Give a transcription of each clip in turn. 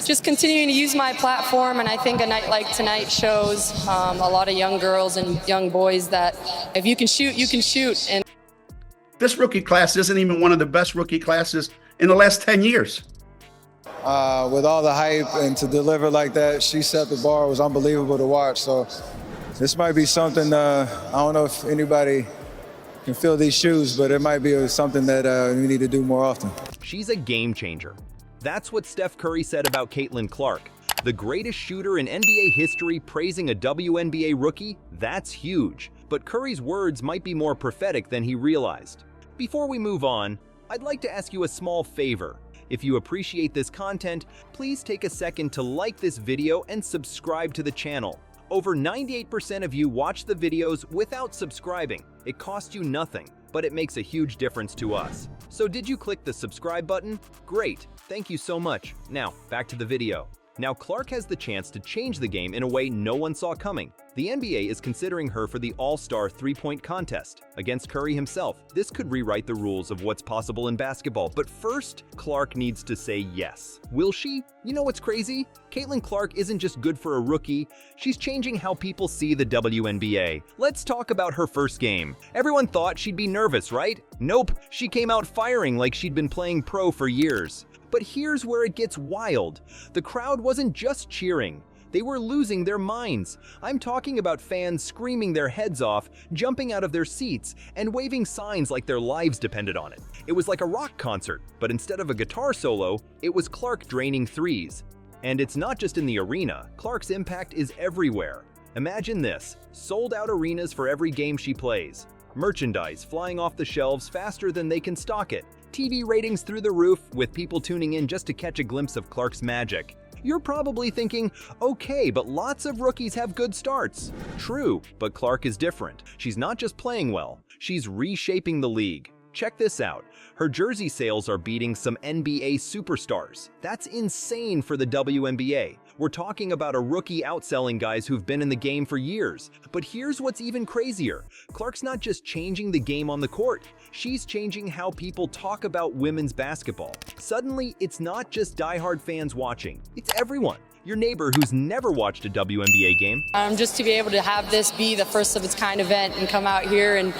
just continuing to use my platform, and I think a night like tonight shows a lot of young girls and young boys that if you can shoot, you can shoot. And this rookie class isn't even one of the best rookie classes in the last 10 years. With all the hype and to deliver like that, she set the bar. It was unbelievable to watch. So this might be something, I don't know if anybody can fill these shoes, but it might be something that we need to do more often. She's a game changer. That's what Steph Curry said about Caitlin Clark. The greatest shooter in NBA history praising a WNBA rookie? That's huge. But Curry's words might be more prophetic than he realized. Before we move on, I'd like to ask you a small favor. If you appreciate this content, please take a second to like this video and subscribe to the channel. Over 98% of you watch the videos without subscribing. It costs you nothing, but it makes a huge difference to us. So did you click the subscribe button? Great, thank you so much. Now, back to the video. Now Clark has the chance to change the game in a way no one saw coming. The NBA is considering her for the All-Star three-point contest against Curry himself. This could rewrite the rules of what's possible in basketball, but first, Clark needs to say yes. Will she? You know what's crazy? Caitlin Clark isn't just good for a rookie, she's changing how people see the WNBA. Let's talk about her first game. Everyone thought she'd be nervous, right? Nope, she came out firing like she'd been playing pro for years. But here's where it gets wild. The crowd wasn't just cheering. They were losing their minds. I'm talking about fans screaming their heads off, jumping out of their seats, and waving signs like their lives depended on it. It was like a rock concert, but instead of a guitar solo, it was Clark draining threes. And it's not just in the arena. Clark's impact is everywhere. Imagine this, sold-out arenas for every game she plays. Merchandise flying off the shelves faster than they can stock it. TV ratings through the roof, with people tuning in just to catch a glimpse of Clark's magic. You're probably thinking, okay, but lots of rookies have good starts. True, but Clark is different. She's not just playing well, she's reshaping the league. Check this out. Her jersey sales are beating some NBA superstars. That's insane for the WNBA. We're talking about a rookie outselling guys who've been in the game for years. But here's what's even crazier. Clark's not just changing the game on the court. She's changing how people talk about women's basketball. Suddenly, it's not just diehard fans watching. It's everyone. Your neighbor who's never watched a WNBA game. Just to be able to have this be the first of its kind event and come out here and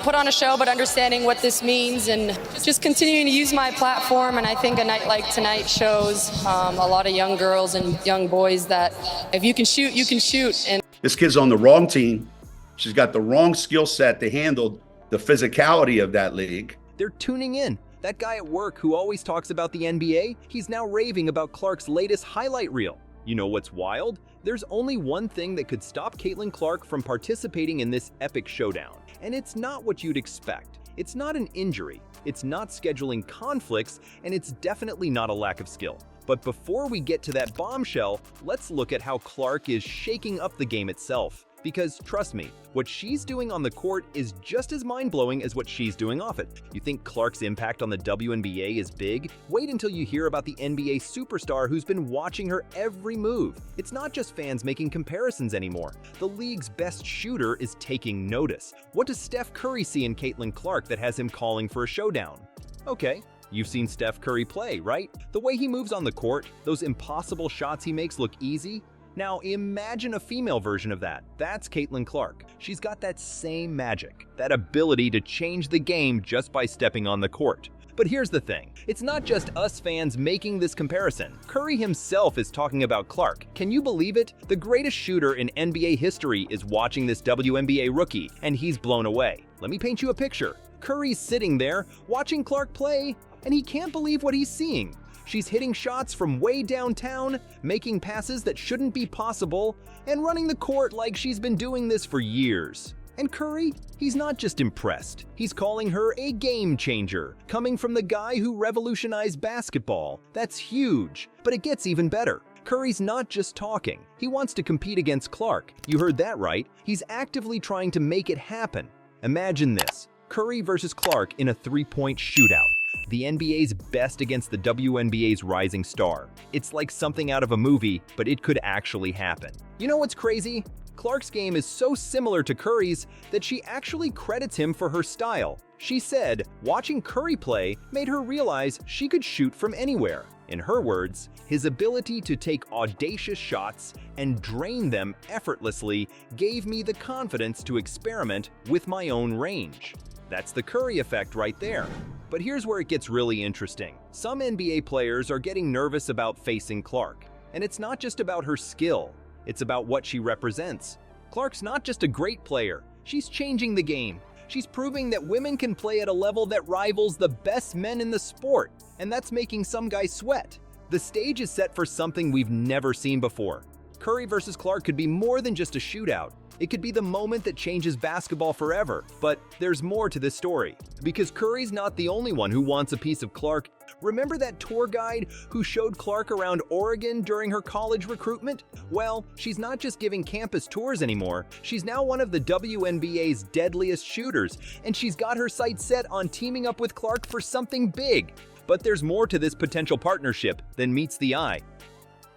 put on a show, but understanding what this means and just continuing to use my platform. And I think a night like tonight shows a lot of young girls and young boys that if you can shoot, you can shoot. And This kid's on the wrong team. She's got the wrong skill set to handle the physicality of that league. They're tuning in. That guy at work who always talks about the NBA, he's now raving about Clark's latest highlight reel. You know what's wild? There's only one thing that could stop Caitlin Clark from participating in this epic showdown. And it's not what you'd expect. It's not an injury, it's not scheduling conflicts, and it's definitely not a lack of skill. But before we get to that bombshell, let's look at how Clark is shaking up the game itself. Because trust me, what she's doing on the court is just as mind-blowing as what she's doing off it. You think Clark's impact on the WNBA is big? Wait until you hear about the NBA superstar who's been watching her every move. It's not just fans making comparisons anymore. The league's best shooter is taking notice. What does Steph Curry see in Caitlin Clark that has him calling for a showdown? Okay, you've seen Steph Curry play, right? The way he moves on the court, those impossible shots he makes look easy. Now imagine a female version of that. That's Caitlin Clark. She's got that same magic, that ability to change the game just by stepping on the court. But here's the thing, it's not just us fans making this comparison. Curry himself is talking about Clark. Can you believe it? The greatest shooter in NBA history is watching this WNBA rookie, and he's blown away. Let me paint you a picture. Curry's sitting there, watching Clark play, and he can't believe what he's seeing. She's hitting shots from way downtown, making passes that shouldn't be possible, and running the court like she's been doing this for years. And Curry, he's not just impressed. He's calling her a game changer, coming from the guy who revolutionized basketball. That's huge. But it gets even better. Curry's not just talking. He wants to compete against Clark. You heard that right. He's actively trying to make it happen. Imagine this, Curry versus Clark in a three-point shootout. The NBA's best against the WNBA's rising star. It's like something out of a movie, but it could actually happen. You know what's crazy? Clark's game is so similar to Curry's that she actually credits him for her style. She said, watching Curry play made her realize she could shoot from anywhere. In her words, his ability to take audacious shots and drain them effortlessly gave me the confidence to experiment with my own range. That's the Curry effect right there. But here's where it gets really interesting. Some NBA players are getting nervous about facing Clark. And it's not just about her skill, it's about what she represents. Clark's not just a great player, she's changing the game. She's proving that women can play at a level that rivals the best men in the sport, and that's making some guys sweat. The stage is set for something we've never seen before. Curry versus Clark could be more than just a shootout. It could be the moment that changes basketball forever. But there's more to this story, because Curry's not the only one who wants a piece of Clark. Remember that tour guide who showed Clark around Oregon during her college recruitment? Well, she's not just giving campus tours anymore. She's now one of the WNBA's deadliest shooters, and she's got her sights set on teaming up with Clark for something big. But there's more to this potential partnership than meets the eye.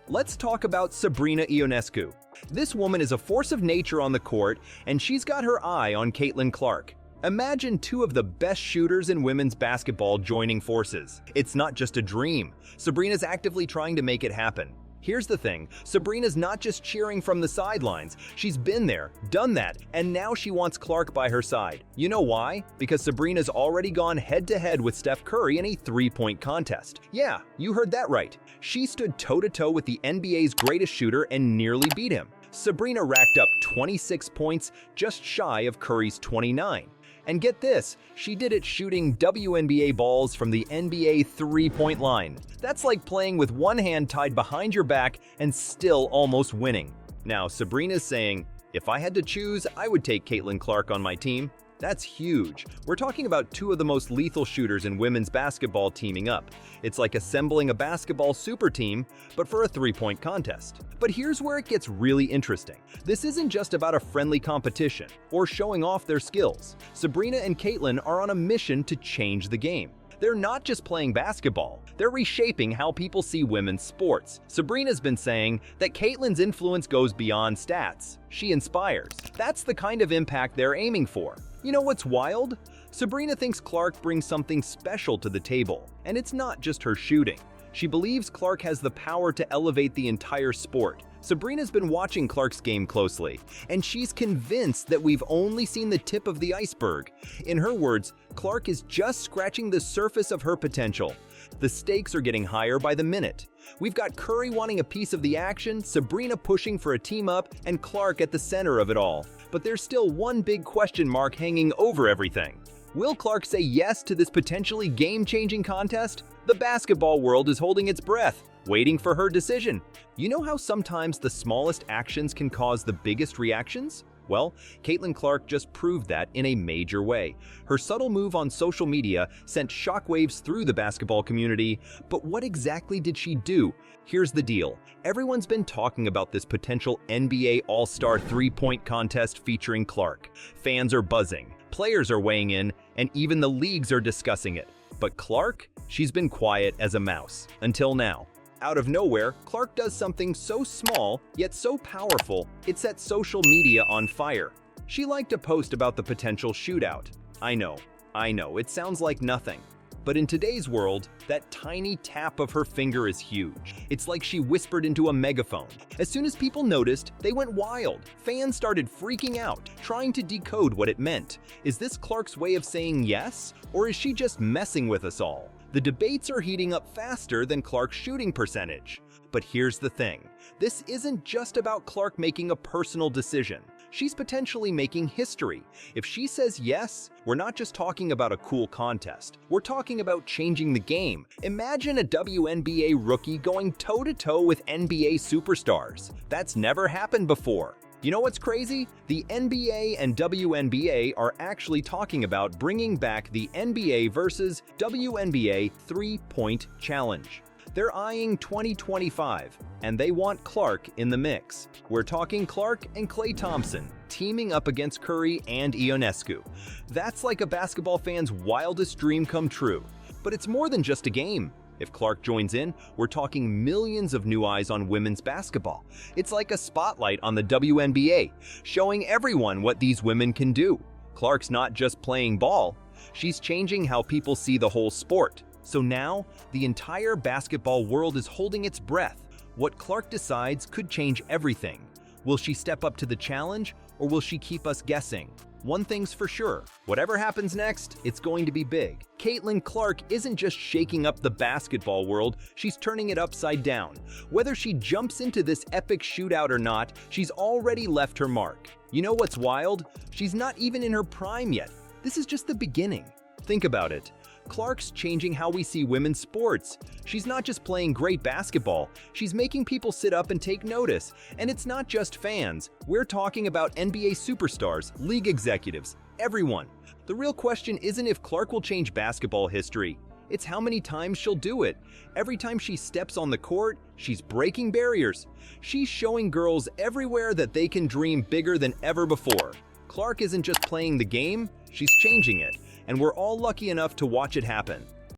Let's talk about Sabrina Ionescu. This woman is a force of nature on the court, and she's got her eye on Caitlin Clark. Imagine two of the best shooters in women's basketball joining forces. It's not just a dream. Sabrina's actively trying to make it happen. Here's the thing, Sabrina's not just cheering from the sidelines. She's been there, done that, and now she wants Clark by her side. You know why? Because Sabrina's already gone head-to-head with Steph Curry in a three-point contest. Yeah, you heard that right. She stood toe-to-toe with the NBA's greatest shooter and nearly beat him. Sabrina racked up 26 points, just shy of Curry's 29. And get this, she did it shooting WNBA balls from the NBA three-point line. That's like playing with one hand tied behind your back and still almost winning. Now, Sabrina's saying, if I had to choose, I would take Caitlin Clark on my team. That's huge. We're talking about two of the most lethal shooters in women's basketball teaming up. It's like assembling a basketball super team, but for a three-point contest. But here's where it gets really interesting. This isn't just about a friendly competition or showing off their skills. Sabrina and Caitlin are on a mission to change the game. They're not just playing basketball, they're reshaping how people see women's sports. Sabrina's been saying that Caitlin's influence goes beyond stats. She inspires. That's the kind of impact they're aiming for. You know what's wild? Sabrina thinks Clark brings something special to the table, and it's not just her shooting. She believes Clark has the power to elevate the entire sport. Sabrina's been watching Clark's game closely, and she's convinced that we've only seen the tip of the iceberg. In her words, Clark is just scratching the surface of her potential. The stakes are getting higher by the minute. We've got Curry wanting a piece of the action, Sabrina pushing for a team up, and Clark at the center of it all. But there's still one big question mark hanging over everything. Will Clark say yes to this potentially game-changing contest? The basketball world is holding its breath, waiting for her decision. You know how sometimes the smallest actions can cause the biggest reactions? Well, Caitlin Clark just proved that in a major way. Her subtle move on social media sent shockwaves through the basketball community, but what exactly did she do? Here's the deal. Everyone's been talking about this potential NBA All-Star three-point contest featuring Clark. Fans are buzzing, players are weighing in, and even the leagues are discussing it. But Clark? She's been quiet as a mouse, until now. Out of nowhere, Clark does something so small, yet so powerful, it sets social media on fire. She liked to post about the potential shootout. I know, it sounds like nothing. But in today's world, that tiny tap of her finger is huge. It's like she whispered into a megaphone. As soon as people noticed, they went wild. Fans started freaking out, trying to decode what it meant. Is this Clark's way of saying yes? Or is she just messing with us all? The debates are heating up faster than Clark's shooting percentage. But here's the thing. This isn't just about Clark making a personal decision. She's potentially making history. If she says yes, we're not just talking about a cool contest. We're talking about changing the game. Imagine a WNBA rookie going toe-to-toe with NBA superstars. That's never happened before. You know what's crazy? The NBA and WNBA are actually talking about bringing back the NBA versus WNBA three-point challenge. They're eyeing 2025, and they want Clark in the mix. We're talking Clark and Klay Thompson, teaming up against Curry and Ionescu. That's like a basketball fan's wildest dream come true. But it's more than just a game. If Clark joins in, we're talking millions of new eyes on women's basketball. It's like a spotlight on the WNBA, showing everyone what these women can do. Clark's not just playing ball, she's changing how people see the whole sport. So now, the entire basketball world is holding its breath. What Clark decides could change everything. Will she step up to the challenge, or will she keep us guessing? One thing's for sure, whatever happens next, it's going to be big. Caitlin Clark isn't just shaking up the basketball world, she's turning it upside down. Whether she jumps into this epic shootout or not, she's already left her mark. You know what's wild? She's not even in her prime yet. This is just the beginning. Think about it. Clark's changing how we see women's sports. She's not just playing great basketball, she's making people sit up and take notice. And it's not just fans. We're talking about NBA superstars, league executives, everyone. The real question isn't if Clark will change basketball history. It's how many times she'll do it. Every time she steps on the court, she's breaking barriers. She's showing girls everywhere that they can dream bigger than ever before. Clark isn't just playing the game, she's changing it. And we're all lucky enough to watch it happen.